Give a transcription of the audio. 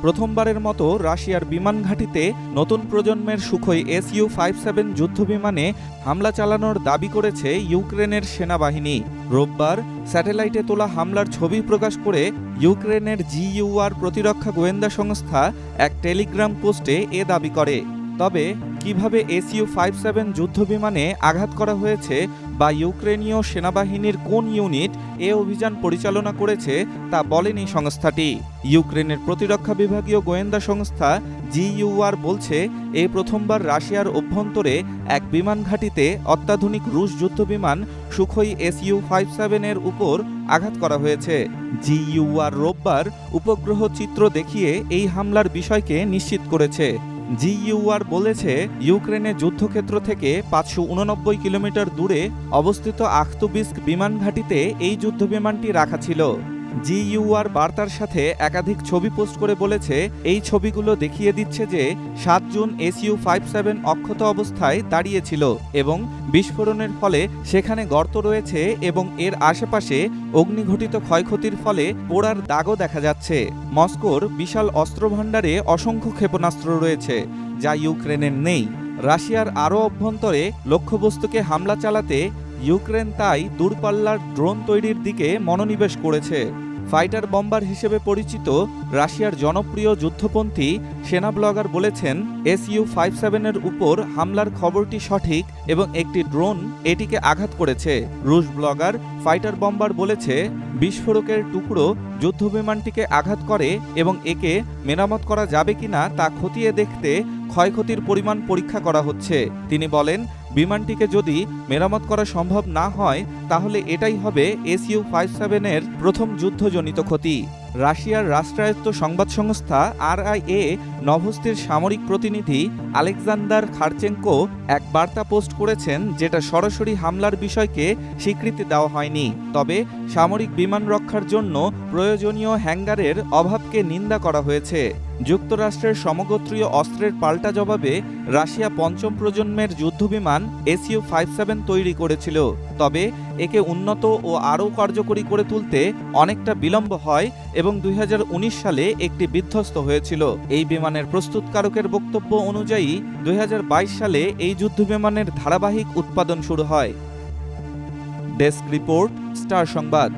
প্রথমবারের মতো রাশিয়ার বিমান ঘাঁটিতে নতুন প্রজন্মের সুখোই Su-57 যুদ্ধবিমানে হামলা চালানোর দাবি করেছে ইউক্রেনের সেনাবাহিনী। রোববার স্যাটেলাইটে তোলা হামলার ছবি প্রকাশ করে ইউক্রেনের GUR প্রতিরক্ষা গোয়েন্দা সংস্থা এক টেলিগ্রাম পোস্টে এ দাবি করে। তবে কিভাবে Su-57 যুদ্ধবিমানে আঘাত করা হয়েছে বা ইউক্রেনীয় সেনাবাহিনীর কোন ইউনিট এ অভিযান পরিচালনা করেছে তা বলেনি সংস্থাটি। ইউক্রেনের প্রতিরক্ষা বিভাগীয় গোয়েন্দা সংস্থা GUR বলছে, এই প্রথমবার রাশিয়ার অভ্যন্তরে এক বিমান ঘাঁটিতে অত্যাধুনিক রুশ যুদ্ধবিমান সুখোই Su-57 এর উপর আঘাত করা হয়েছে। GUR রোববার উপগ্রহ চিত্র দেখিয়ে এই হামলার বিষয়কে নিশ্চিত করেছে। GUR বলেছে, ইউক্রেনের যুদ্ধক্ষেত্র থেকে 589 কিলোমিটার দূরে অবস্থিত আখতুবিস্ক বিমান ঘাঁটিতে এই যুদ্ধবিমানটি রাখা ছিল। GUR বার্তার সাথে একাধিক ছবি পোস্ট করে বলেছে, এই ছবিগুলো দেখিয়ে দিচ্ছে যে 7 জুন Su-57 অক্ষত অবস্থায় দাঁড়িয়েছিল এবং বিস্ফোরণের ফলে সেখানে গর্ত রয়েছে এবং এর আশেপাশে অগ্নিঘটিত ক্ষয়ক্ষতির ফলে পোড়ার দাগও দেখা যাচ্ছে। মস্কোর বিশাল অস্ত্রভাণ্ডারে অসংখ্য ক্ষেপণাস্ত্র রয়েছে, যা ইউক্রেনের নেই। রাশিয়ার আরও অভ্যন্তরে লক্ষ্যবস্তুকে হামলা চালাতে ইউক্রেন তাই দূরপাল্লার ড্রোন তৈরির দিকে মনোনিবেশ করেছে। ফাইটার বম্বার হিসেবে পরিচিত রাশিয়ার জনপ্রিয় যুদ্ধপন্থী সেনা ব্লগার বলেছেন, Su-57 এর উপর হামলার খবরটি সঠিক এবং একটি ড্রোন এটিকে আঘাত করেছে। রুশ ব্লগার ফাইটার বম্বার বলেছে, বিস্ফোরকের টুকরো যুদ্ধবিমানটিকে আঘাত করে এবং একে মেরামত করা যাবে কিনা তা খতিয়ে দেখতে ক্ষয়ক্ষতির পরিমাণ পরীক্ষা করা হচ্ছে। তিনি বলেন, বিমানটিকে যদি মেরামত করা সম্ভব না হয় তাহলে এটাই হবে Su-57 এর প্রথম যুদ্ধজনিত ক্ষতি। রাশিয়ার রাষ্ট্রায়ত্ত সংবাদ সংস্থা RIA নভোস্তির সামরিক প্রতিনিধি আলেকজান্ডার খারচেঙ্কো এক বার্তা পোস্ট করেছেন, যেটা সরাসরি হামলার বিষয়কে স্বীকৃতি দেওয়া হয়নি, তবে সামরিক বিমান রক্ষার জন্য প্রয়োজনীয় হ্যাঙ্গারের অভাবকে নিন্দা করা হয়েছে। যুক্তরাষ্ট্রের সমগোত্রীয় অস্ত্রের পাল্টা জবাবে রাশিয়া পঞ্চম প্রজন্মের যুদ্ধবিমান Su-57 তৈরি করেছিল, তবে একে উন্নত ও আরও কার্যকরী করে তুলতে অনেকটা বিলম্ব হয় এবং 2019 সালে একটি বিধ্বস্ত হয়েছিল। এই বিমানের প্রস্তুতকারকের বক্তব্য অনুযায়ী 2022 সালে এই যুদ্ধবিমানের ধারাবাহিক উৎপাদন শুরু হয়। ডেস্ক রিপোর্ট, স্টার সংবাদ।